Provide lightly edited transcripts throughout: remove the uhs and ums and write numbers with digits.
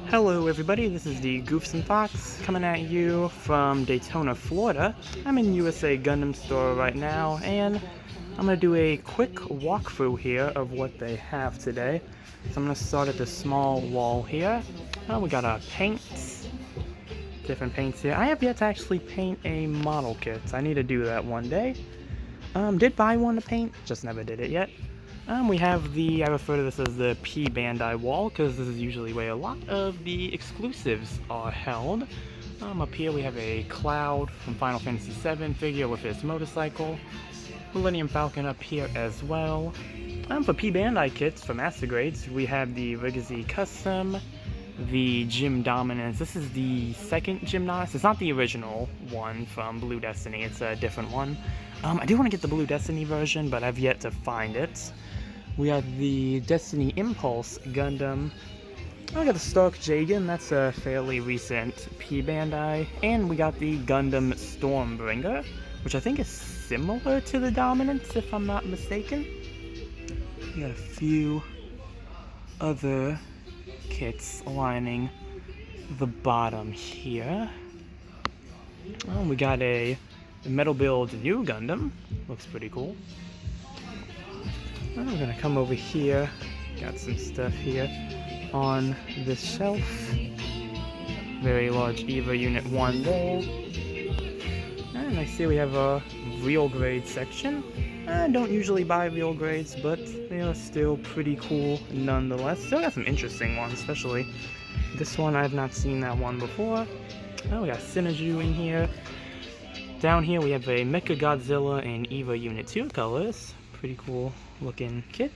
Hello everybody, this is the Goufsome Fox coming at you from Daytona, Florida. I'm in USA Gundam Store right now, and I'm going to do a quick walkthrough here of what they have today. So I'm going to start at the small wall here. We got paints, different paints here. I have yet to actually paint a model kit. I need to do that one day. Did buy one to paint, just never did it yet. We have I refer to this as the P Bandai wall, because this is usually where a lot of the exclusives are held. Up here we have a Cloud from Final Fantasy VII figure with his motorcycle. Millennium Falcon up here as well. For P Bandai kits for Master Grades, we have the Rigazzi Custom, the Gym Dominance. This is the second Gym Dominance. It's not the original one from Blue Destiny, it's a different one. I do want to get the Blue Destiny version, but I've yet to find it. We have the Destiny Impulse Gundam. I got the Stark Jagan, that's a fairly recent P Bandai. And we got the Gundam Stormbringer, which I think is similar to the Dominance, if I'm not mistaken. We got a few other kits lining the bottom here. We got a Metal Build New Gundam, looks pretty cool. I'm gonna come over here, got some stuff here on this shelf. Very large EVA Unit 1 there. And I see we have a real grade section. I don't usually buy real grades, but they are still pretty cool nonetheless. Still got some interesting ones, especially this one. I've not seen that one before. Oh, we got Sinaju in here. Down here we have a Mecha Godzilla in EVA Unit 2 colors. Pretty cool looking kit.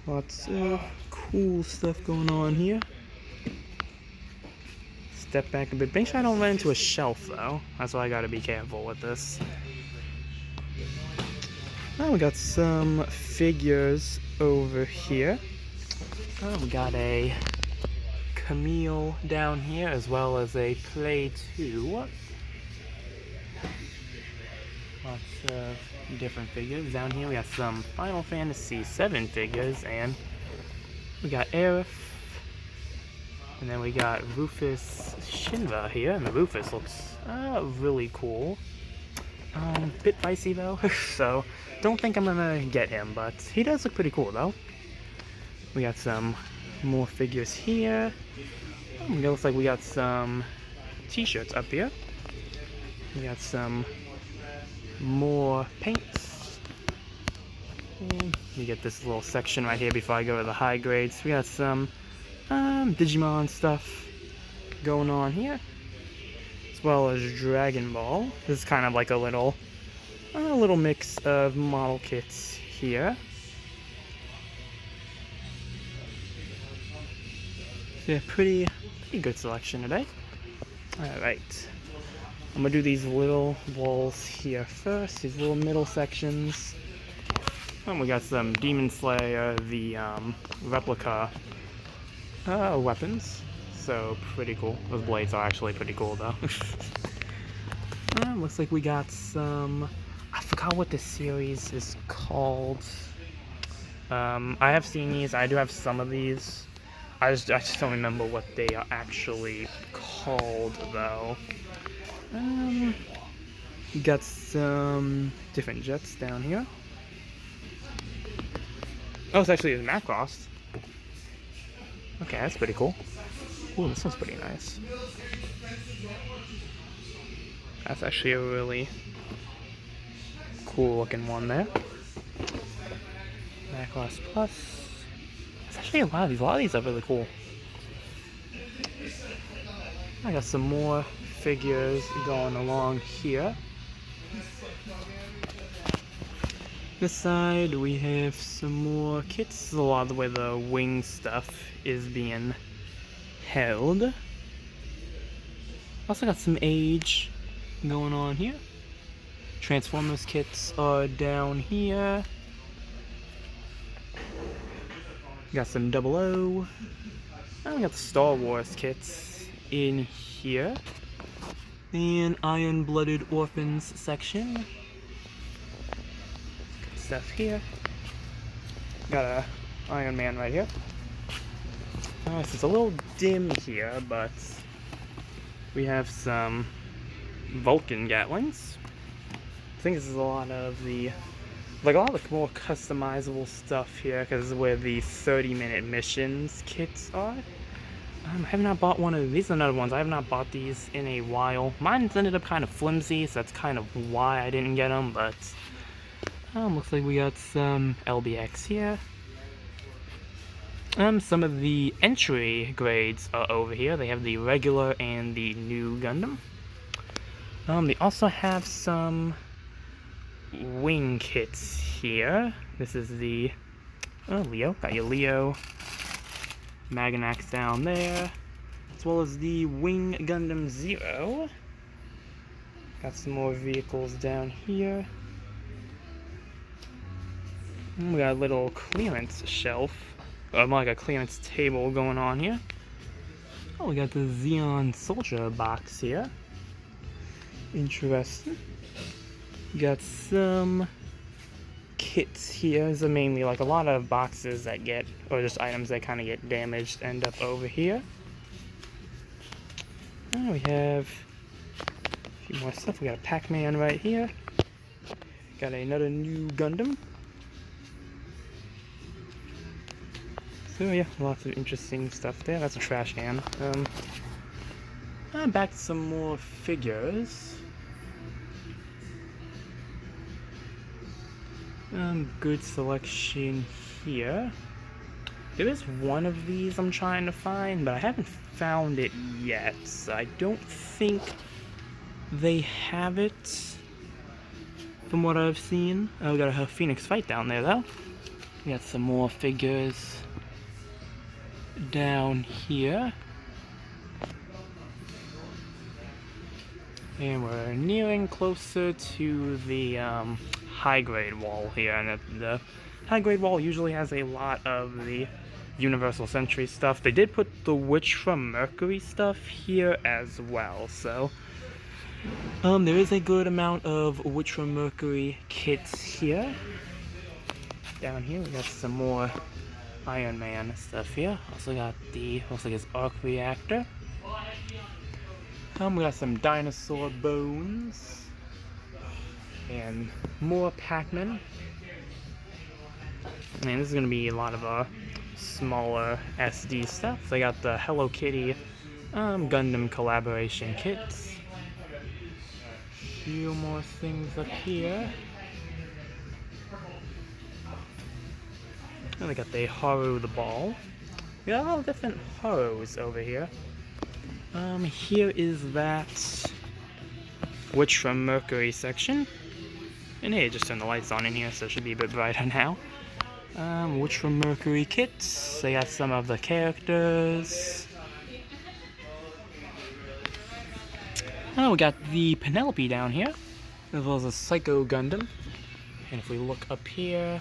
Lots of cool stuff going on here. Step back a bit. Make sure I don't run into a shelf though. That's why I gotta be careful with this. Oh, we got some figures over here. Oh, we got a Camille down here as well as a Play 2. Lots of different figures. Down here we got some Final Fantasy VII figures, and we got Aerith, and then we got Rufus Shinra here, and the Rufus looks really cool. Bit pricey though, so don't think I'm gonna get him, but he does look pretty cool though. We got some more figures here. It looks like we got some t-shirts up here. We got some more paints. And you get this little section right here before I go to the high grades. We got some Digimon stuff going on here, as well as Dragon Ball. This is kind of like a little mix of model kits here. Yeah, pretty good selection today. Alright. I'm gonna do these little walls here first, these little middle sections. And we got some Demon Slayer, the replica weapons. So pretty cool. Those blades are actually pretty cool though. Looks like we got some, I forgot what this series is called. I have seen these, I do have some of these. I just don't remember what they are actually called though. Got some different jets down here. Oh, it's actually a Macross. Okay, that's pretty cool. Ooh, this one's pretty nice. That's actually a really cool looking one there. Macross Plus. There's actually a lot of these are really cool. I got some more figures going along here. This side we have some more kits. This is a lot of the way the wing stuff is being held. Also got some Age going on here. Transformers kits are down here. Got some 00. And we got the Star Wars kits in here. And Iron-Blooded Orphans section. Good stuff here. Got a Iron Man right here. It's a little dim here, but we have some Vulcan Gatlings. I think this is a lot of the more customizable stuff here, because this is where the 30-minute missions kits are. I have not bought one of these. Are another ones. I have not bought these in a while. Mine's ended up kind of flimsy, so that's kind of why I didn't get them, but looks like we got some LBX here. Some of the entry grades are over here. They have the regular and the new Gundam. They also have some wing kits here. This is the Leo. Got your Leo. Maganax down there, as well as the Wing Gundam 0. Got some more vehicles down here. And we got a little clearance shelf, or more like a clearance table going on here. Oh, we got the Xeon Soldier box here. Interesting. Got some kits here. These are mainly like a lot of boxes that get, or just items that kind of get damaged, end up over here. And we have a few more stuff. We got a Pac-Man right here. Got another new Gundam. So yeah, lots of interesting stuff there. That's a trash can. Back to some more figures. Good selection here. There is one of these I'm trying to find, but I haven't found it yet. So I don't think they have it from what I've seen. Oh, we got a Phoenix Fight down there though. We got some more figures down here. And we're nearing closer to the high-grade wall here. And the high-grade wall usually has a lot of the Universal Century stuff. They did put the Witch from Mercury stuff here as well, so there is a good amount of Witch from Mercury kits here. Down here we got some more Iron Man stuff here. Also got the, looks like his arc reactor. We got some dinosaur bones. And more Pac-Man. And this is going to be a lot of smaller SD stuff. So I got the Hello Kitty Gundam collaboration kits. A few more things up here. And we got the Haru the Ball. We got a lot of different Harus over here. Here is that Witch from Mercury section. And hey, just turned the lights on in here, so it should be a bit brighter now. Witch from Mercury kits. They got some of the characters. Oh, we got the Penelope down here, as well as a Psycho Gundam. And if we look up here,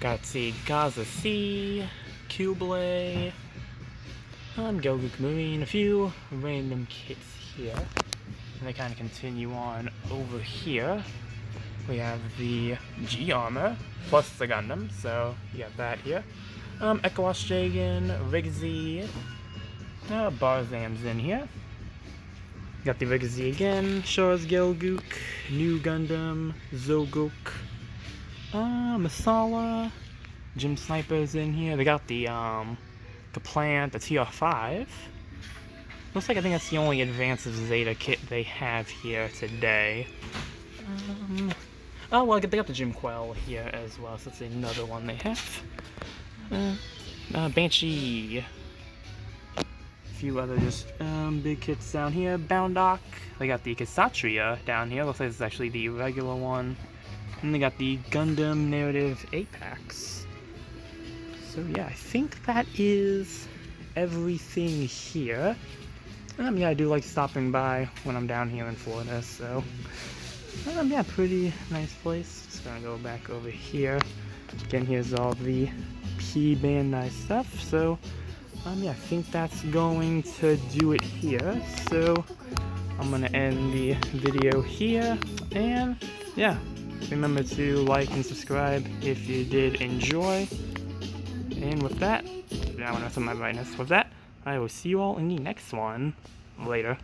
got the Gaza Sea, Kublai, Gelgook Marine, a few random kits here. And they kind of continue on over here. We have the G Armor, plus the Gundam, so you got that here. Echowash Jagan, Riggsy, Barzam's in here. Got the Riggsy again, Shor's Gelgook, New Gundam, Zogok, Masala, Jim Sniper's in here. They got the plant, the TR5. Looks like I think that's the only Advances Zeta kit they have here today. Oh, well, they got the Jim Quell here as well, so that's another one they have. Banshee. A few other just big kits down here. Boundock. They got the Ksatria down here. Looks like it's actually the regular one. And they got the Gundam Narrative Apex. So yeah, I think that is everything here. Yeah, I do like stopping by when I'm down here in Florida, so yeah, pretty nice place. Just gonna go back over here. Again, here's all the P-Bandai stuff, so yeah, I think that's going to do it here. So I'm gonna end the video here, and yeah, remember to like and subscribe if you did enjoy. And with that, now I'm gonna set my brightness. With that, I will see you all in the next one. Later.